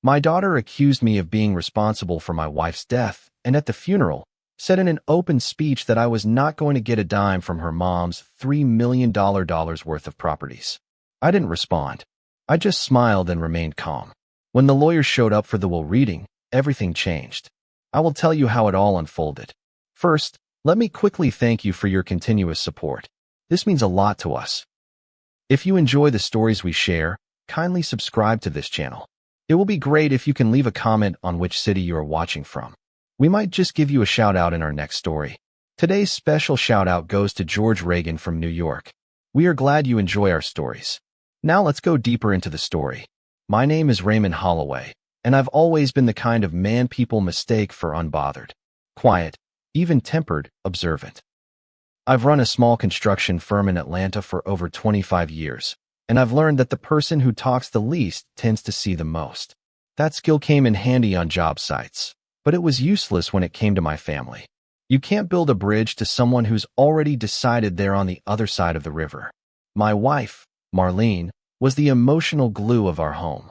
My daughter accused me of being responsible for my wife's death, and at the funeral, said in an open speech that I was not going to get a dime from her mom's $3 million worth of properties. I didn't respond. I just smiled and remained calm. When the lawyer showed up for the will reading, everything changed. I will tell you how it all unfolded. First, let me quickly thank you for your continuous support. This means a lot to us. If you enjoy the stories we share, kindly subscribe to this channel. It will be great if you can leave a comment on which city you are watching from. We might just give you a shout out in our next story. Today's special shout out goes to George Reagan from New York. We are glad you enjoy our stories. Now let's go deeper into the story. My name is Raymond Holloway, and I've always been the kind of man people mistake for unbothered, quiet, even-tempered, observant. I've run a small construction firm in Atlanta for over 25 years, and I've learned that the person who talks the least tends to see the most. That skill came in handy on job sites, but it was useless when it came to my family. You can't build a bridge to someone who's already decided they're on the other side of the river. My wife, Marlene, was the emotional glue of our home.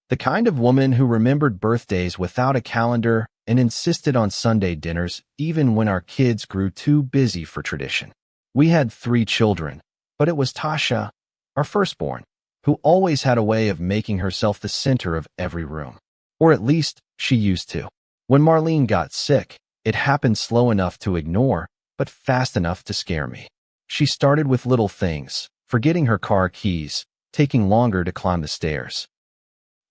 The kind of woman who remembered birthdays without a calendar and insisted on Sunday dinners even when our kids grew too busy for tradition. We had 3 children, but it was Tasha, our firstborn, who always had a way of making herself the center of every room. Or at least, she used to. When Marlene got sick, it happened slow enough to ignore, but fast enough to scare me. She started with little things, forgetting her car keys, taking longer to climb the stairs.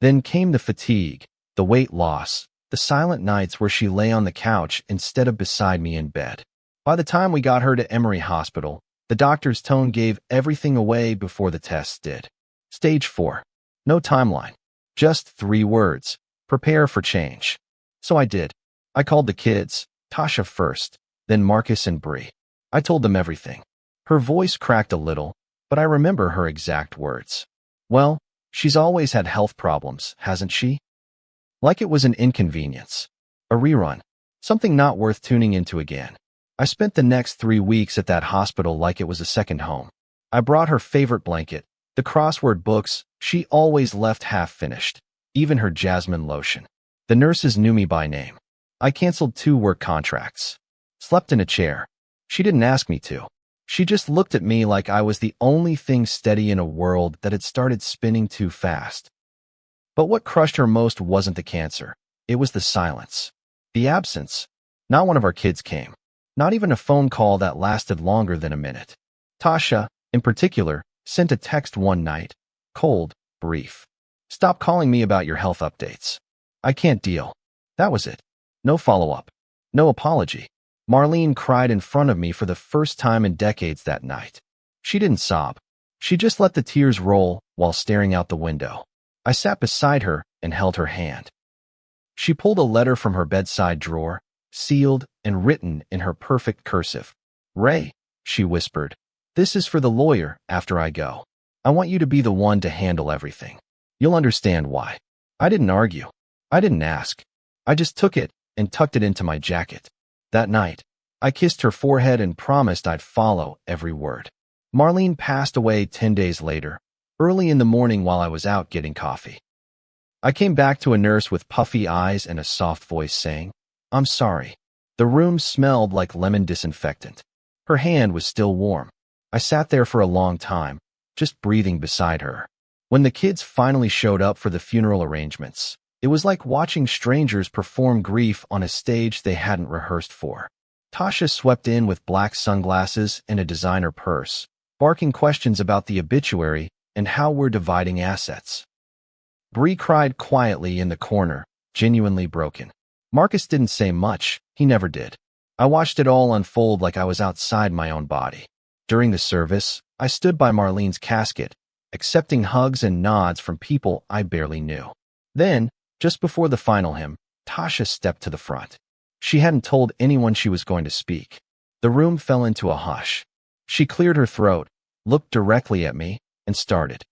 Then came the fatigue, the weight loss, the silent nights where she lay on the couch instead of beside me in bed. By the time we got her to Emory Hospital, the doctor's tone gave everything away before the tests did. Stage 4. No timeline. Just 3 words. Prepare for change. So I did. I called the kids, Tasha first, then Marcus and Bree. I told them everything. Her voice cracked a little, but I remember her exact words. Well, she's always had health problems, hasn't she? Like it was an inconvenience. A rerun. Something not worth tuning into again. I spent the next 3 weeks at that hospital like it was a second home. I brought her favorite blanket, the crossword books she always left half-finished, even her jasmine lotion. The nurses knew me by name. I canceled 2 work contracts. Slept in a chair. She didn't ask me to. She just looked at me like I was the only thing steady in a world that had started spinning too fast. But what crushed her most wasn't the cancer. It was the silence. The absence. Not one of our kids came. Not even a phone call that lasted longer than a minute. Tasha, in particular, sent a text one night. Cold, brief. Stop calling me about your health updates. I can't deal. That was it. No follow-up. No apology. Marlene cried in front of me for the first time in decades that night. She didn't sob. She just let the tears roll while staring out the window. I sat beside her and held her hand. She pulled a letter from her bedside drawer, sealed and written in her perfect cursive. "Ray," she whispered, "this is for the lawyer after I go. I want you to be the one to handle everything. You'll understand why." I didn't argue. I didn't ask. I just took it and tucked it into my jacket. That night, I kissed her forehead and promised I'd follow every word. Marlene passed away 10 days later, early in the morning while I was out getting coffee. I came back to a nurse with puffy eyes and a soft voice saying, "I'm sorry." The room smelled like lemon disinfectant. Her hand was still warm. I sat there for a long time, just breathing beside her. When the kids finally showed up for the funeral arrangements, it was like watching strangers perform grief on a stage they hadn't rehearsed for. Tasha swept in with black sunglasses and a designer purse, barking questions about the obituary and how we're dividing assets. Bree cried quietly in the corner, genuinely broken. Marcus didn't say much. He never did. I watched it all unfold like I was outside my own body. During the service, I stood by Marlene's casket, accepting hugs and nods from people I barely knew. Then, just before the final hymn, Tasha stepped to the front. She hadn't told anyone she was going to speak. The room fell into a hush. She cleared her throat, looked directly at me, and started.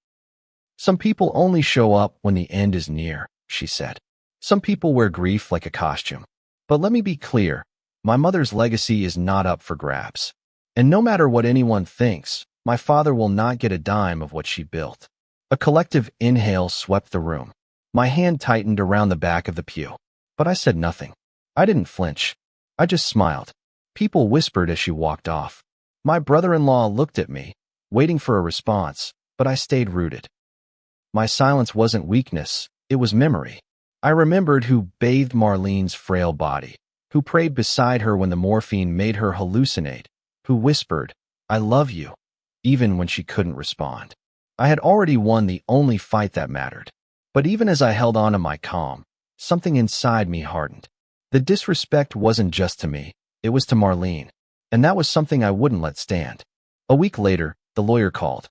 "Some people only show up when the end is near," she said. "Some people wear grief like a costume. But let me be clear, my mother's legacy is not up for grabs. And no matter what anyone thinks, my father will not get a dime of what she built." A collective inhale swept the room. My hand tightened around the back of the pew, but I said nothing. I didn't flinch. I just smiled. People whispered as she walked off. My brother-in-law looked at me, waiting for a response, but I stayed rooted. My silence wasn't weakness, it was memory. I remembered who bathed Marlene's frail body, who prayed beside her when the morphine made her hallucinate, who whispered, "I love you," even when she couldn't respond. I had already won the only fight that mattered. But even as I held on to my calm, something inside me hardened. The disrespect wasn't just to me, it was to Marlene, and that was something I wouldn't let stand. A week later, the lawyer called.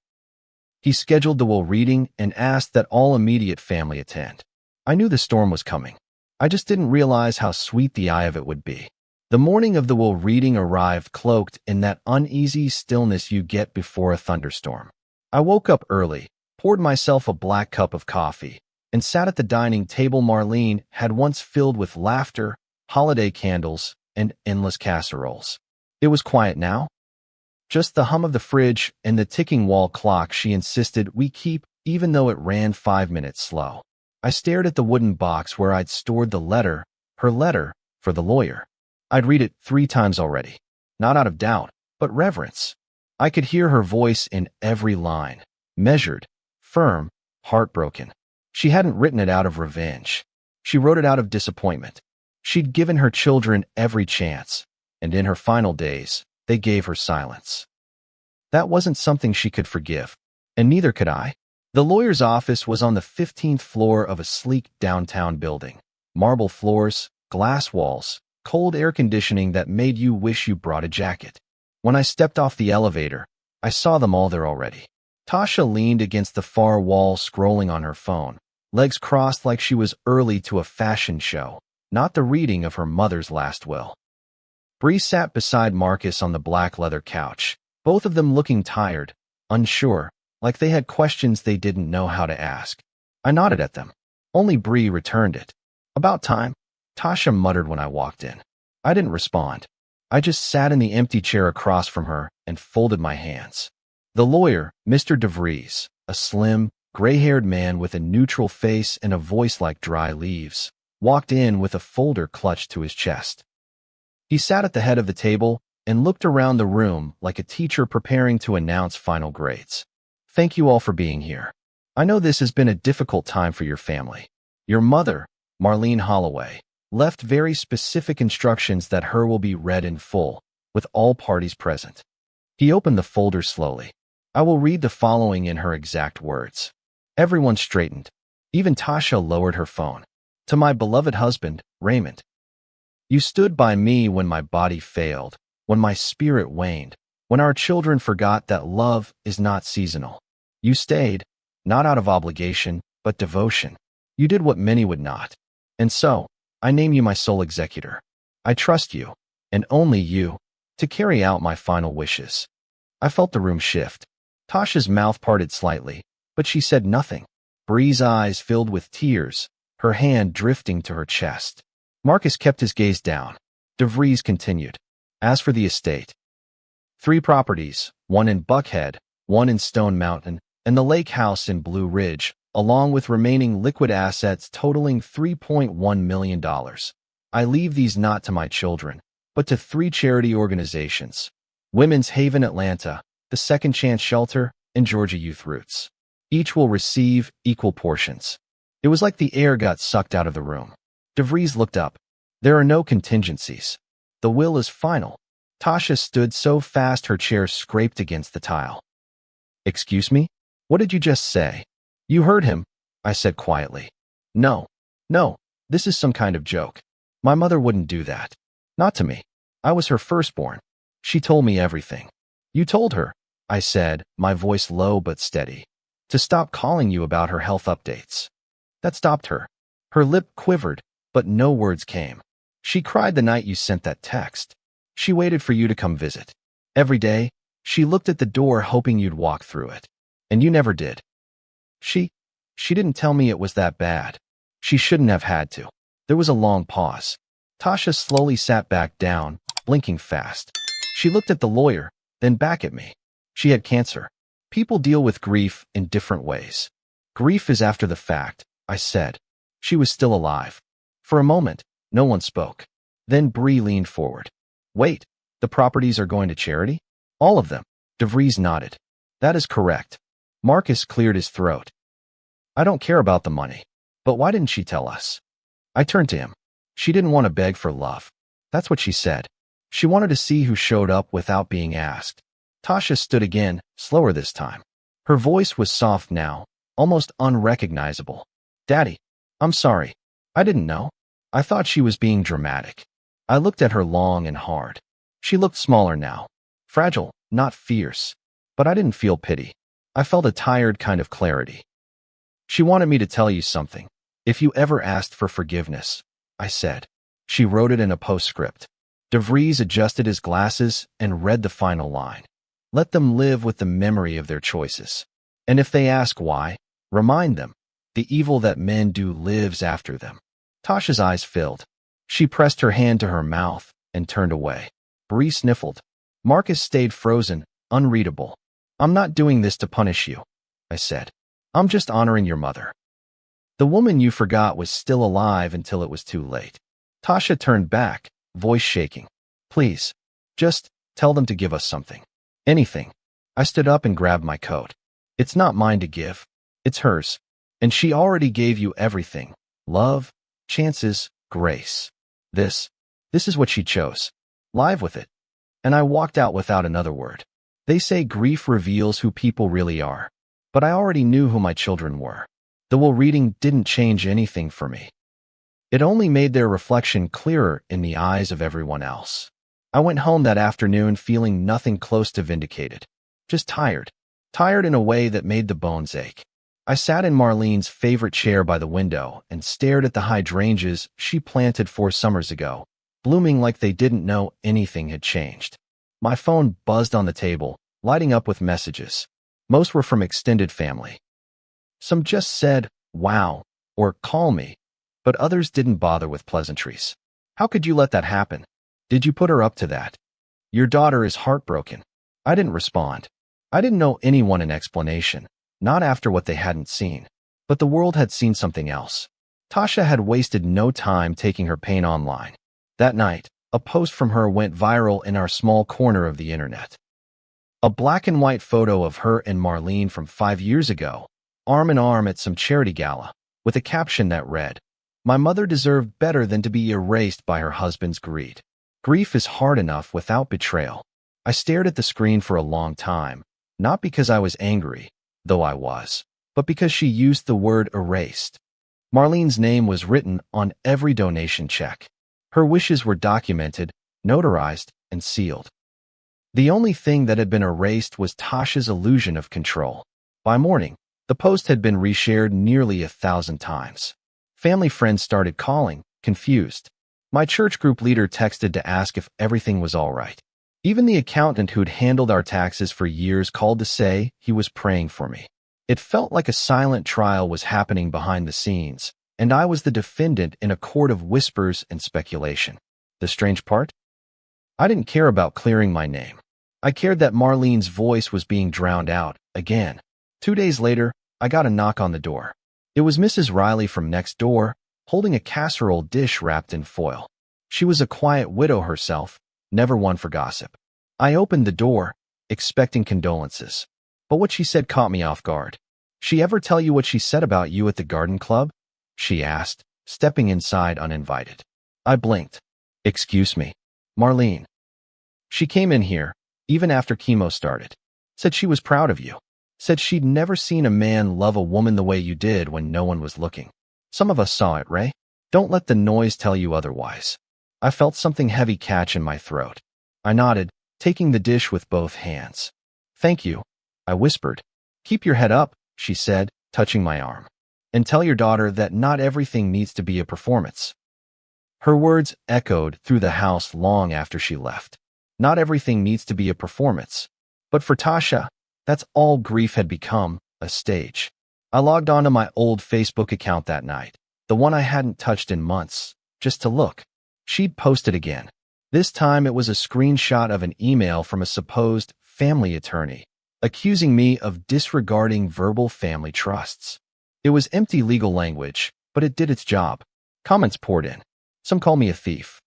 He scheduled the will reading and asked that all immediate family attend. I knew the storm was coming. I just didn't realize how sweet the eye of it would be. The morning of the will reading arrived cloaked in that uneasy stillness you get before a thunderstorm. I woke up early, poured myself a black cup of coffee, and sat at the dining table Marlene had once filled with laughter, holiday candles, and endless casseroles. It was quiet now. Just the hum of the fridge and the ticking wall clock she insisted we keep, even though it ran 5 minutes slow. I stared at the wooden box where I'd stored the letter, her letter, for the lawyer. I'd read it 3 times already, not out of doubt, but reverence. I could hear her voice in every line, measured, firm, heartbroken. She hadn't written it out of revenge. She wrote it out of disappointment. She'd given her children every chance, and in her final days, they gave her silence. That wasn't something she could forgive, and neither could I. The lawyer's office was on the 15th floor of a sleek downtown building. Marble floors, glass walls, cold air conditioning that made you wish you brought a jacket. When I stepped off the elevator, I saw them all there already. Tasha leaned against the far wall scrolling on her phone, legs crossed like she was early to a fashion show, not the reading of her mother's last will. Bree sat beside Marcus on the black leather couch, both of them looking tired, unsure, like they had questions they didn't know how to ask. I nodded at them. Only Bree returned it. "About time," Tasha muttered when I walked in. I didn't respond. I just sat in the empty chair across from her and folded my hands. The lawyer, Mr. DeVries, a slim, gray-haired man with a neutral face and a voice like dry leaves, walked in with a folder clutched to his chest. He sat at the head of the table and looked around the room like a teacher preparing to announce final grades. "Thank you all for being here. I know this has been a difficult time for your family. Your mother, Marlene Holloway, left very specific instructions that her will be read in full, with all parties present." He opened the folder slowly. I will read the following in her exact words. Everyone straightened. Even Tasha lowered her phone. "To my beloved husband, Raymond. You stood by me when my body failed, when my spirit waned, when our children forgot that love is not seasonal. You stayed, not out of obligation, but devotion. You did what many would not. And so, I name you my sole executor. I trust you, and only you, to carry out my final wishes." I felt the room shift. Tasha's mouth parted slightly, but she said nothing. Bree's eyes filled with tears, her hand drifting to her chest. Marcus kept his gaze down. DeVries continued. "As for the estate, 3 properties, one in Buckhead, one in Stone Mountain, and the lake house in Blue Ridge, along with remaining liquid assets totaling $3.1 million. I leave these not to my children, but to 3 charity organizations: Women's Haven Atlanta, the Second Chance Shelter, and Georgia Youth Roots. Each will receive equal portions." It was like the air got sucked out of the room. DeVries looked up. "There are no contingencies. The will is final." Tasha stood so fast her chair scraped against the tile. "Excuse me? What did you just say?" "You heard him," I said quietly. No, this is some kind of joke. My mother wouldn't do that. Not to me. I was her firstborn. She told me everything." "You told her," I said, my voice low but steady, "to stop calling you about her health updates." That stopped her. Her lip quivered, but no words came. "She cried the night you sent that text. She waited for you to come visit. Every day, she looked at the door hoping you'd walk through it. And you never did. She didn't tell me it was that bad. She shouldn't have had to." There was a long pause. Tasha slowly sat back down, blinking fast. She looked at the lawyer, then back at me. "She had cancer. People deal with grief in different ways. Grief is after the fact," I said, She was still alive. For a moment, no one spoke. Then Bree leaned forward. Wait, the properties are going to charity? All of them. DeVries nodded. That is correct. Marcus cleared his throat. I don't care about the money. But why didn't she tell us? I turned to him. She didn't want to beg for love. That's what she said. She wanted to see who showed up without being asked. Tasha stood again, slower this time. Her voice was soft now, almost unrecognizable. Daddy, I'm sorry. I didn't know. I thought she was being dramatic. I looked at her long and hard. She looked smaller now. Fragile, not fierce. But I didn't feel pity. I felt a tired kind of clarity. She wanted me to tell you something. If you ever asked for forgiveness, I said. She wrote it in a postscript. DeVries adjusted his glasses and read the final line. Let them live with the memory of their choices. And if they ask why, remind them, the evil that men do lives after them. Tasha's eyes filled. She pressed her hand to her mouth and turned away. Bree sniffled. Marcus stayed frozen, unreadable. I'm not doing this to punish you, I said. I'm just honoring your mother. The woman you forgot was still alive until it was too late. Tasha turned back, voice shaking. Please, just tell them to give us something. Anything. I stood up and grabbed my coat. It's not mine to give. It's hers. And she already gave you everything. Love, chances, grace. This is what she chose. Live with it. And I walked out without another word. They say grief reveals who people really are. But I already knew who my children were. The will reading didn't change anything for me. It only made their reflection clearer in the eyes of everyone else. I went home that afternoon feeling nothing close to vindicated. Just tired. Tired in a way that made the bones ache. I sat in Marlene's favorite chair by the window and stared at the hydrangeas she planted 4 summers ago, blooming like they didn't know anything had changed. My phone buzzed on the table, lighting up with messages. Most were from extended family. Some just said, wow, or call me, but others didn't bother with pleasantries. How could you let that happen? Did you put her up to that? Your daughter is heartbroken. I didn't respond. I didn't know anyone an explanation, not after what they hadn't seen. But the world had seen something else. Tasha had wasted no time taking her pain online. That night, a post from her went viral in our small corner of the internet. A black and white photo of her and Marlene from 5 years ago, arm in arm at some charity gala, with a caption that read, "My mother deserved better than to be erased by her husband's greed. Grief is hard enough without betrayal." I stared at the screen for a long time, not because I was angry, though I was, but because she used the word erased. Marlene's name was written on every donation check. Her wishes were documented, notarized, and sealed. The only thing that had been erased was Tasha's illusion of control. By morning, the post had been reshared nearly 1,000 times. Family friends started calling, confused. My church group leader texted to ask if everything was all right. Even the accountant who'd handled our taxes for years called to say he was praying for me. It felt like a silent trial was happening behind the scenes, and I was the defendant in a court of whispers and speculation. The strange part? I didn't care about clearing my name. I cared that Marlene's voice was being drowned out, again. 2 days later, I got a knock on the door. It was Mrs. Riley from next door, holding a casserole dish wrapped in foil. She was a quiet widow herself, never one for gossip. I opened the door, expecting condolences. But what she said caught me off guard. "She ever tell you what she said about you at the garden club?" she asked, stepping inside uninvited. I blinked. "Excuse me, Marlene." "She came in here, even after chemo started. Said she was proud of you. Said she'd never seen a man love a woman the way you did when no one was looking. Some of us saw it, Ray. Don't let the noise tell you otherwise." I felt something heavy catch in my throat. I nodded, taking the dish with both hands. "Thank you," I whispered. "Keep your head up," she said, touching my arm. "And tell your daughter that not everything needs to be a performance." Her words echoed through the house long after she left. Not everything needs to be a performance. But for Tasha, that's all grief had become, a stage. I logged onto my old Facebook account that night, the one I hadn't touched in months, just to look. She'd posted again. This time it was a screenshot of an email from a supposed family attorney, accusing me of disregarding verbal family trusts. It was empty legal language, but it did its job. Comments poured in. Some called me a thief.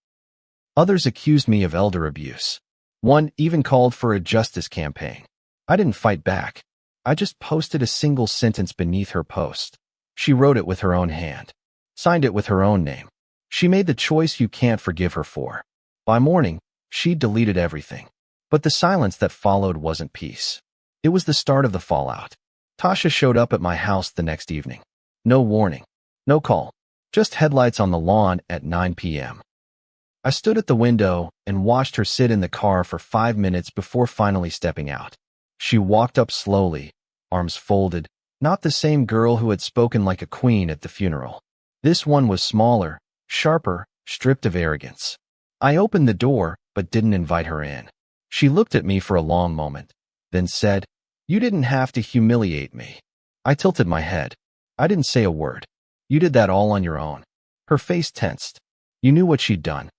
Others accused me of elder abuse. One even called for a justice campaign. I didn't fight back. I just posted a single sentence beneath her post. She wrote it with her own hand, signed it with her own name. She made the choice you can't forgive her for. By morning, she'd deleted everything. But the silence that followed wasn't peace. It was the start of the fallout. Tasha showed up at my house the next evening. No warning, no call, just headlights on the lawn at 9 p.m. I stood at the window and watched her sit in the car for 5 minutes before finally stepping out. She walked up slowly, arms folded, not the same girl who had spoken like a queen at the funeral. This one was smaller, sharper, stripped of arrogance. I opened the door, but didn't invite her in. She looked at me for a long moment, then said, "You didn't have to humiliate me." I tilted my head. I didn't say a word. "You did that all on your own." Her face tensed. "You knew what she'd done.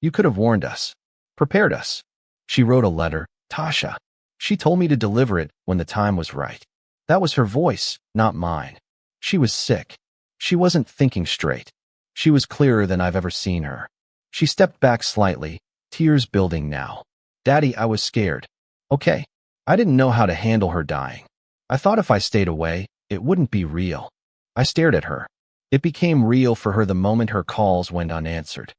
You could have warned us, prepared us." She wrote a letter, Tasha. She told me to deliver it when the time was right. That was her voice, not mine. She was sick. She wasn't thinking straight. She was clearer than I've ever seen her. She stepped back slightly, tears building now. "Daddy, I was scared." Okay. I didn't know how to handle her dying. I thought if I stayed away, it wouldn't be real. I stared at her. It became real for her the moment her calls went unanswered.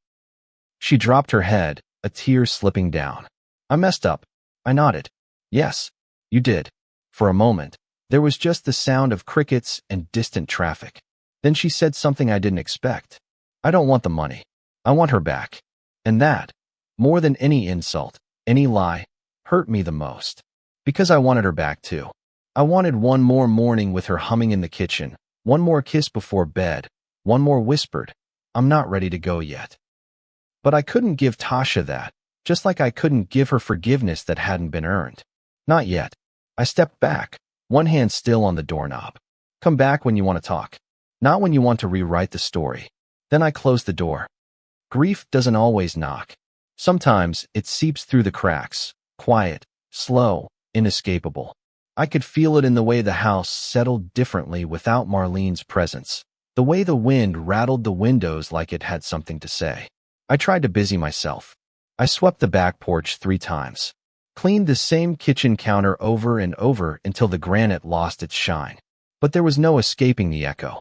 She dropped her head, a tear slipping down. "I messed up." I nodded. "Yes, you did." For a moment, there was just the sound of crickets and distant traffic. Then she said something I didn't expect. "I don't want the money. I want her back." And that, more than any insult, any lie, hurt me the most. Because I wanted her back too. I wanted one more morning with her humming in the kitchen, one more kiss before bed, one more whispered, "I'm not ready to go yet." But I couldn't give Tasha that, just like I couldn't give her forgiveness that hadn't been earned. Not yet. I stepped back, one hand still on the doorknob. Come back when you want to talk, not when you want to rewrite the story. Then I closed the door. Grief doesn't always knock. Sometimes it seeps through the cracks, quiet, slow, inescapable. I could feel it in the way the house settled differently without Marlene's presence, the way the wind rattled the windows like it had something to say. I tried to busy myself. I swept the back porch 3 times, cleaned the same kitchen counter over and over until the granite lost its shine. But there was no escaping the echo.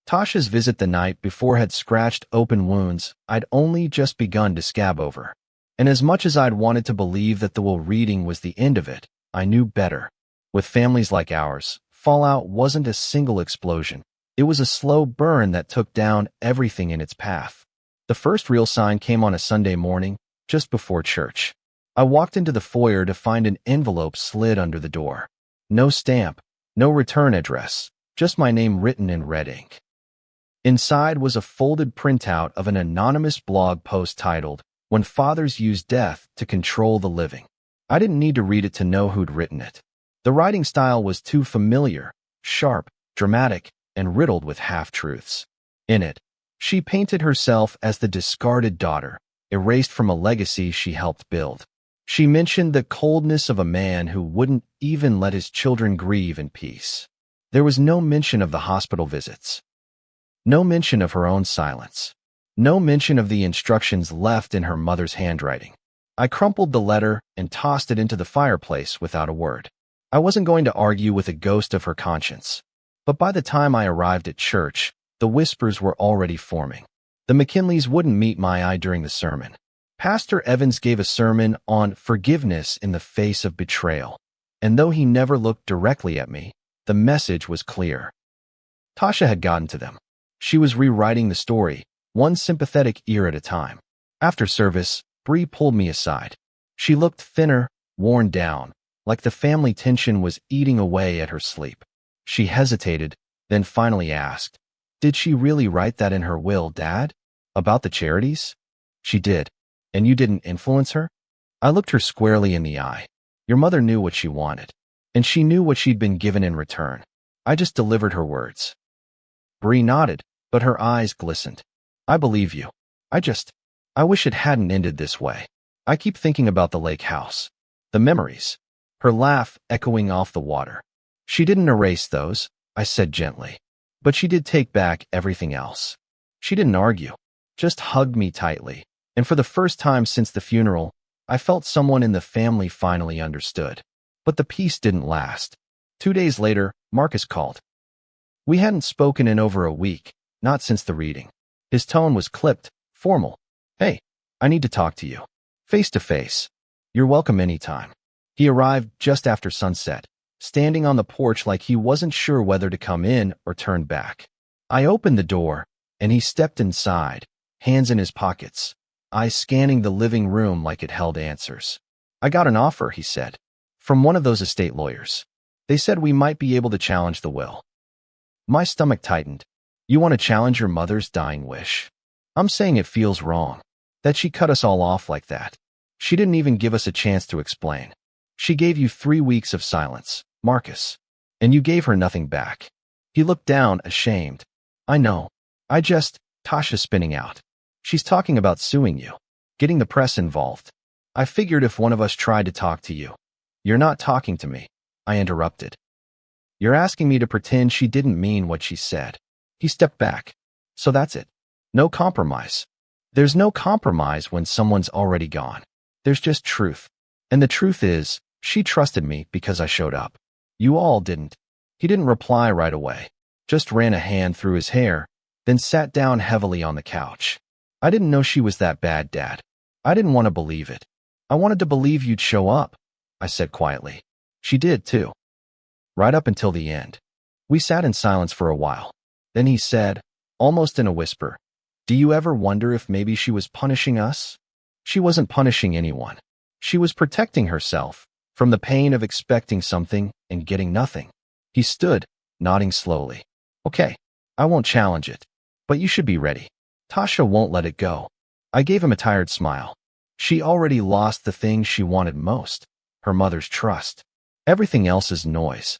Tasha's visit the night before had scratched open wounds I'd only just begun to scab over. And as much as I'd wanted to believe that the will reading was the end of it, I knew better. With families like ours, fallout wasn't a single explosion. It was a slow burn that took down everything in its path. The first real sign came on a Sunday morning, just before church. I walked into the foyer to find an envelope slid under the door. No stamp, no return address, just my name written in red ink. Inside was a folded printout of an anonymous blog post titled, "When Fathers Use Death to Control the Living." I didn't need to read it to know who'd written it. The writing style was too familiar, sharp, dramatic, and riddled with half-truths. In it, she painted herself as the discarded daughter, erased from a legacy she helped build. She mentioned the coldness of a man who wouldn't even let his children grieve in peace. There was no mention of the hospital visits. No mention of her own silence. No mention of the instructions left in her mother's handwriting. I crumpled the letter and tossed it into the fireplace without a word. I wasn't going to argue with a ghost of her conscience. But by the time I arrived at church, the whispers were already forming. The McKinleys wouldn't meet my eye during the sermon. Pastor Evans gave a sermon on forgiveness in the face of betrayal. And though he never looked directly at me, the message was clear. Tasha had gotten to them. She was rewriting the story, one sympathetic ear at a time. After service, Bree pulled me aside. She looked thinner, worn down, like the family tension was eating away at her sleep. She hesitated, then finally asked, "Did she really write that in her will, Dad? About the charities?" "She did. And you didn't influence her?" I looked her squarely in the eye. "Your mother knew what she wanted, and she knew what she'd been given in return. I just delivered her words." Bree nodded, but her eyes glistened. "I believe you. I wish it hadn't ended this way. I keep thinking about the lake house. The memories." Her laugh echoing off the water. "She didn't erase those," I said gently. But she did take back everything else. She didn't argue, just hugged me tightly. And for the first time since the funeral, I felt someone in the family finally understood. But the peace didn't last. 2 days later, Marcus called. We hadn't spoken in over a week, not since the reading. His tone was clipped, formal. Hey, I need to talk to you. Face to face. You're welcome anytime. He arrived just after sunset, standing on the porch like he wasn't sure whether to come in or turn back. I opened the door, and he stepped inside, hands in his pockets, eyes scanning the living room like it held answers. I got an offer, he said, from one of those estate lawyers. They said we might be able to challenge the will. My stomach tightened. You want to challenge your mother's dying wish? I'm saying it feels wrong, that she cut us all off like that. She didn't even give us a chance to explain. She gave you 3 weeks of silence, Marcus, and you gave her nothing back. He looked down, ashamed. I know. Tasha's spinning out. She's talking about suing you, getting the press involved. I figured if one of us tried to talk to you. You're not talking to me, I interrupted. You're asking me to pretend she didn't mean what she said. He stepped back. So that's it. No compromise. There's no compromise when someone's already gone. There's just truth. And the truth is, she trusted me because I showed up. You all didn't. He didn't reply right away, just ran a hand through his hair, then sat down heavily on the couch. I didn't know she was that bad, Dad. I didn't want to believe it. I wanted to believe you'd show up, I said quietly. She did, too. Right up until the end. We sat in silence for a while. Then he said, almost in a whisper, do you ever wonder if maybe she was punishing us? She wasn't punishing anyone. She was protecting herself from the pain of expecting something and getting nothing. He stood, nodding slowly. Okay, I won't challenge it, but you should be ready. Tasha won't let it go. I gave him a tired smile. She already lost the thing she wanted most, her mother's trust. Everything else is noise.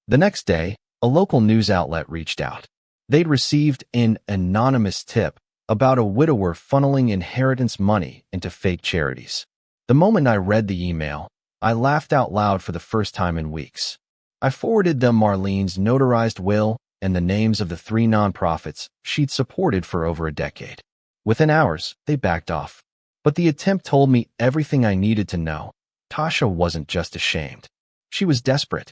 The next day, a local news outlet reached out. They'd received an anonymous tip about a widower funneling inheritance money into fake charities. The moment I read the email, I laughed out loud for the first time in weeks. I forwarded them Marlene's notarized will and the names of the 3 nonprofits she'd supported for over a decade. Within hours, they backed off. But the attempt told me everything I needed to know. Tasha wasn't just ashamed. She was desperate.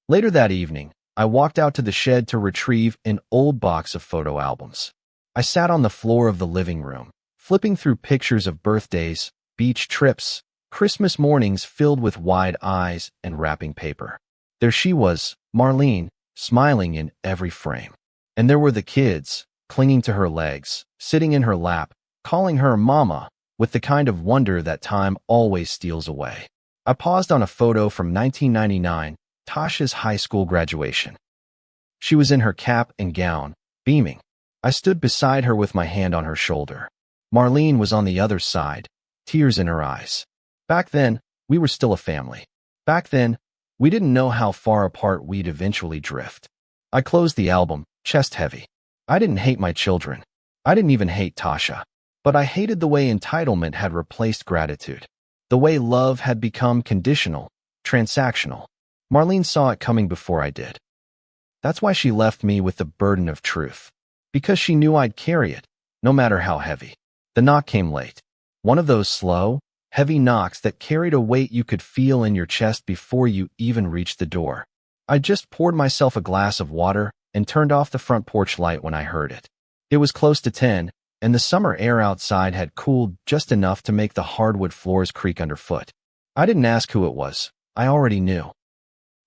Later that evening, I walked out to the shed to retrieve an old box of photo albums. I sat on the floor of the living room, flipping through pictures of birthdays, beach trips, Christmas mornings filled with wide eyes and wrapping paper. There she was, Marlene, smiling in every frame. And there were the kids, clinging to her legs, sitting in her lap, calling her Mama, with the kind of wonder that time always steals away. I paused on a photo from 1999, Tasha's high school graduation. She was in her cap and gown, beaming. I stood beside her with my hand on her shoulder. Marlene was on the other side, tears in her eyes. Back then, we were still a family. Back then, we didn't know how far apart we'd eventually drift. I closed the album, chest heavy. I didn't hate my children. I didn't even hate Tasha. But I hated the way entitlement had replaced gratitude. The way love had become conditional, transactional. Marlene saw it coming before I did. That's why she left me with the burden of truth. Because she knew I'd carry it, no matter how heavy. The knock came late. One of those slow, heavy knocks that carried a weight you could feel in your chest before you even reached the door. I just poured myself a glass of water and turned off the front porch light when I heard it. It was close to 10, and the summer air outside had cooled just enough to make the hardwood floors creak underfoot. I didn't ask who it was. I already knew.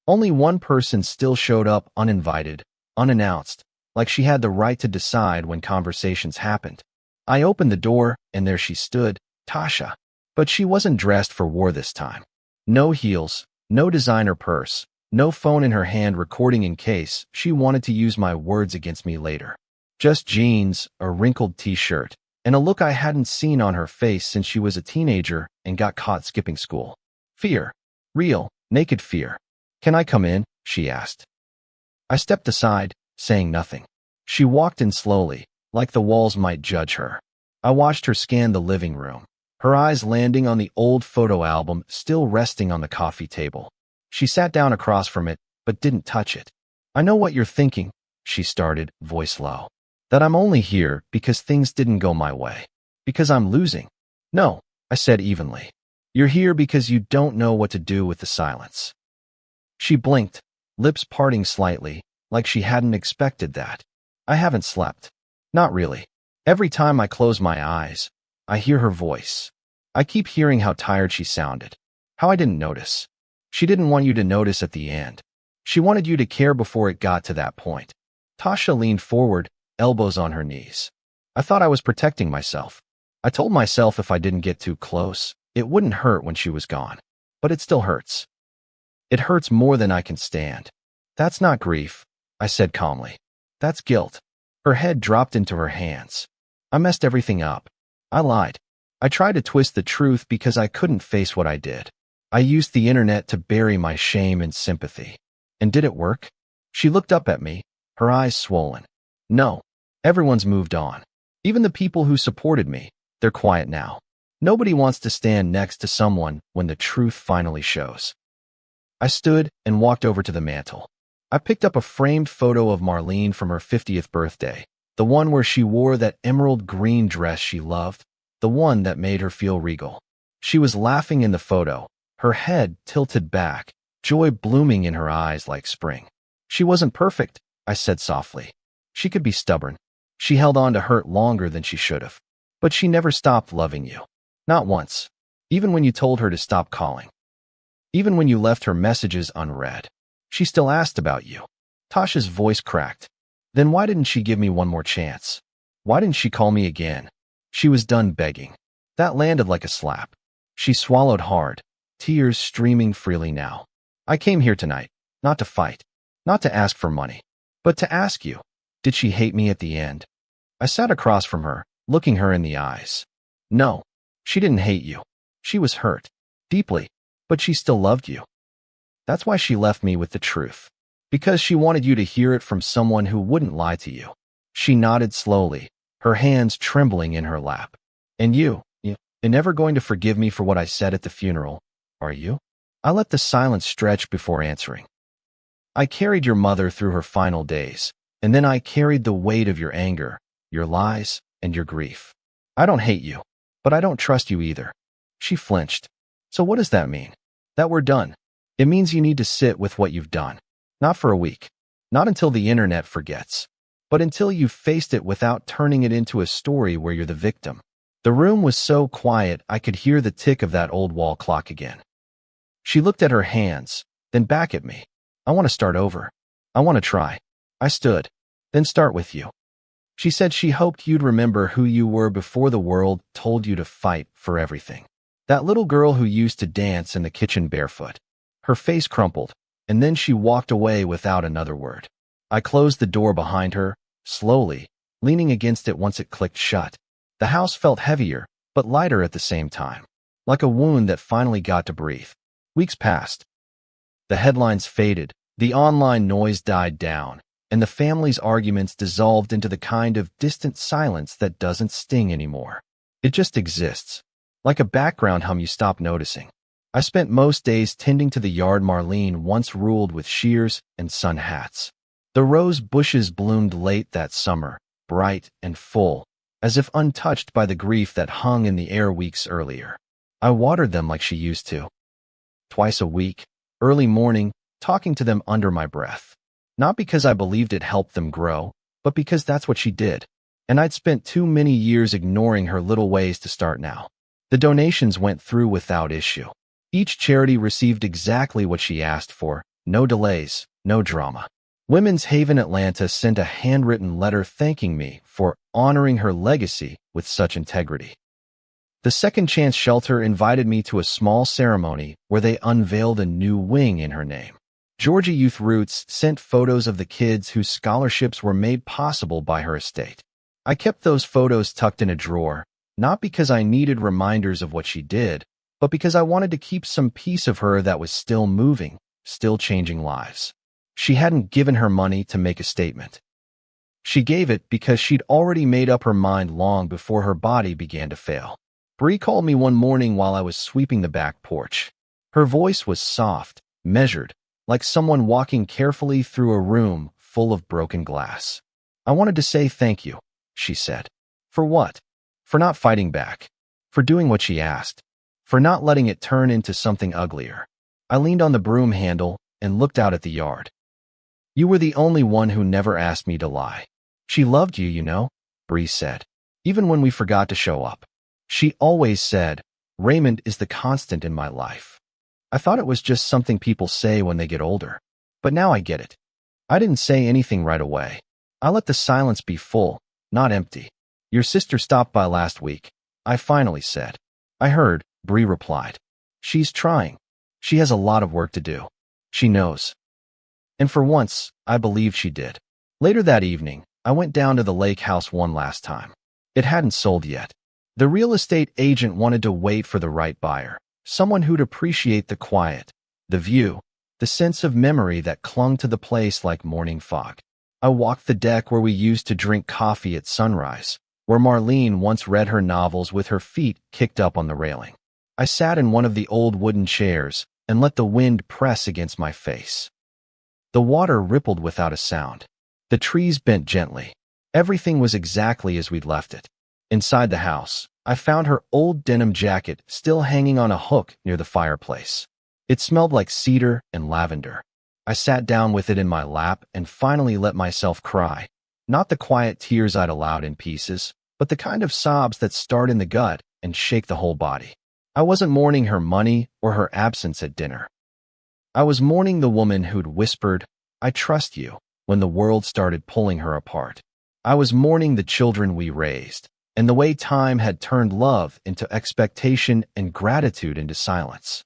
Only one person still showed up uninvited, unannounced, like she had the right to decide when conversations happened. I opened the door, and there she stood, Tasha. But she wasn't dressed for war this time. No heels, no designer purse, no phone in her hand recording in case she wanted to use my words against me later. Just jeans, a wrinkled t-shirt, and a look I hadn't seen on her face since she was a teenager and got caught skipping school. Fear. Real, naked fear. Can I come in? She asked. I stepped aside, saying nothing. She walked in slowly, like the walls might judge her. I watched her scan the living room, her eyes landing on the old photo album still resting on the coffee table. She sat down across from it, but didn't touch it. I know what you're thinking, she started, voice low. That I'm only here because things didn't go my way. Because I'm losing. No, I said evenly. You're here because you don't know what to do with the silence. She blinked, lips parting slightly, like she hadn't expected that. I haven't slept. Not really. Every time I close my eyes, I hear her voice. I keep hearing how tired she sounded. How I didn't notice. She didn't want you to notice at the end. She wanted you to care before it got to that point. Tasha leaned forward, elbows on her knees. I thought I was protecting myself. I told myself if I didn't get too close, it wouldn't hurt when she was gone. But it still hurts. It hurts more than I can stand. That's not grief, I said calmly. That's guilt. Her head dropped into her hands. I messed everything up. I lied. I tried to twist the truth because I couldn't face what I did. I used the internet to bury my shame and sympathy. And did it work? She looked up at me, her eyes swollen. No, everyone's moved on. Even the people who supported me, they're quiet now. Nobody wants to stand next to someone when the truth finally shows. I stood and walked over to the mantel. I picked up a framed photo of Marlene from her 50th birthday, the one where she wore that emerald green dress she loved, the one that made her feel regal. She was laughing in the photo, her head tilted back, joy blooming in her eyes like spring. She wasn't perfect, I said softly. She could be stubborn. She held on to hurt longer than she should have. But she never stopped loving you. Not once. Even when you told her to stop calling. Even when you left her messages unread. She still asked about you. Tasha's voice cracked. Then why didn't she give me one more chance? Why didn't she call me again? She was done begging. That landed like a slap. She swallowed hard, tears streaming freely now. I came here tonight, not to fight, not to ask for money, but to ask you, did she hate me at the end? I sat across from her, looking her in the eyes. No, she didn't hate you. She was hurt, deeply, but she still loved you. That's why she left me with the truth. Because she wanted you to hear it from someone who wouldn't lie to you. She nodded slowly, her hands trembling in her lap. And you're never going to forgive me for what I said at the funeral, are you? I let the silence stretch before answering. I carried your mother through her final days, and then I carried the weight of your anger, your lies, and your grief. I don't hate you, but I don't trust you either. She flinched. So what does that mean? That we're done. It means you need to sit with what you've done. Not for a week. Not until the internet forgets. But until you've faced it without turning it into a story where you're the victim. The room was so quiet I could hear the tick of that old wall clock again. She looked at her hands, then back at me. I want to start over. I want to try. I stood. Then start with you. She said she hoped you'd remember who you were before the world told you to fight for everything. That little girl who used to dance in the kitchen barefoot. Her face crumpled, and then she walked away without another word. I closed the door behind her, slowly, leaning against it once it clicked shut. The house felt heavier, but lighter at the same time, like a wound that finally got to breathe. Weeks passed. The headlines faded, the online noise died down, and the family's arguments dissolved into the kind of distant silence that doesn't sting anymore. It just exists, like a background hum you stop noticing. I spent most days tending to the yard Marlene once ruled with shears and sun hats. The rose bushes bloomed late that summer, bright and full, as if untouched by the grief that hung in the air weeks earlier. I watered them like she used to. Twice a week, early morning, talking to them under my breath. Not because I believed it helped them grow, but because that's what she did. And I'd spent too many years ignoring her little ways to start now. The donations went through without issue. Each charity received exactly what she asked for, no delays, no drama. Women's Haven Atlanta sent a handwritten letter thanking me for honoring her legacy with such integrity. The Second Chance Shelter invited me to a small ceremony where they unveiled a new wing in her name. Georgia Youth Roots sent photos of the kids whose scholarships were made possible by her estate. I kept those photos tucked in a drawer, not because I needed reminders of what she did, but because I wanted to keep some piece of her that was still moving, still changing lives. She hadn't given her money to make a statement. She gave it because she'd already made up her mind long before her body began to fail. Bree called me one morning while I was sweeping the back porch. Her voice was soft, measured, like someone walking carefully through a room full of broken glass. "I wanted to say thank you," she said. "For what?" "For not fighting back. For doing what she asked. For not letting it turn into something uglier." I leaned on the broom handle and looked out at the yard. "You were the only one who never asked me to lie." "She loved you, you know," Bree said, "even when we forgot to show up. She always said, 'Raymond is the constant in my life.'" I thought it was just something people say when they get older. But now I get it. I didn't say anything right away. I let the silence be full, not empty. "Your sister stopped by last week," I finally said. "I heard," Bree replied. "She's trying. She has a lot of work to do. She knows." And for once, I believed she did. Later that evening, I went down to the lake house one last time. It hadn't sold yet. The real estate agent wanted to wait for the right buyer, someone who'd appreciate the quiet, the view, the sense of memory that clung to the place like morning fog. I walked the deck where we used to drink coffee at sunrise, where Marlene once read her novels with her feet kicked up on the railing. I sat in one of the old wooden chairs and let the wind press against my face. The water rippled without a sound. The trees bent gently. Everything was exactly as we'd left it. Inside the house, I found her old denim jacket still hanging on a hook near the fireplace. It smelled like cedar and lavender. I sat down with it in my lap and finally let myself cry. Not the quiet tears I'd allowed in pieces, but the kind of sobs that start in the gut and shake the whole body. I wasn't mourning her money or her absence at dinner. I was mourning the woman who'd whispered, "I trust you," when the world started pulling her apart. I was mourning the children we raised, and the way time had turned love into expectation and gratitude into silence.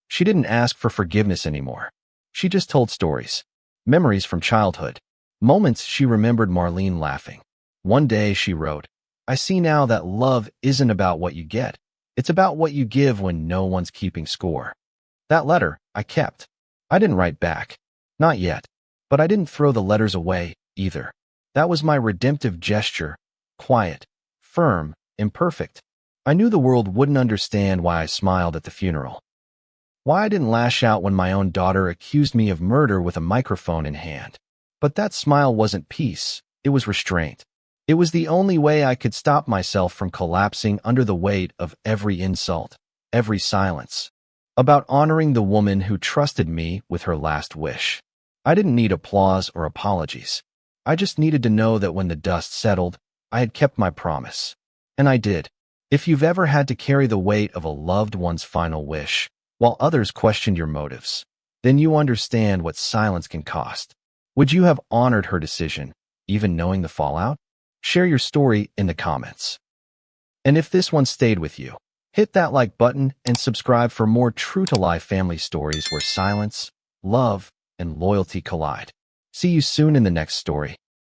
She didn't ask for forgiveness anymore. She just told stories, memories from childhood, moments she remembered Marlene laughing. One day she wrote, "I see now that love isn't about what you get. It's about what you give when no one's keeping score." That letter I kept. I didn't write back. Not yet. But I didn't throw the letters away, either. That was my redemptive gesture. Quiet, firm, imperfect. I knew the world wouldn't understand why I smiled at the funeral. Why I didn't lash out when my own daughter accused me of murder with a microphone in hand. But that smile wasn't peace. It was restraint. It was the only way I could stop myself from collapsing under the weight of every insult, every silence. About honoring the woman who trusted me with her last wish. I didn't need applause or apologies. I just needed to know that when the dust settled, I had kept my promise. And I did. If you've ever had to carry the weight of a loved one's final wish, while others questioned your motives, then you understand what silence can cost. Would you have honored her decision, even knowing the fallout? Share your story in the comments. And if this one stayed with you, hit that like button and subscribe for more true-to-life family stories where silence, love, and loyalty collide. See you soon in the next story.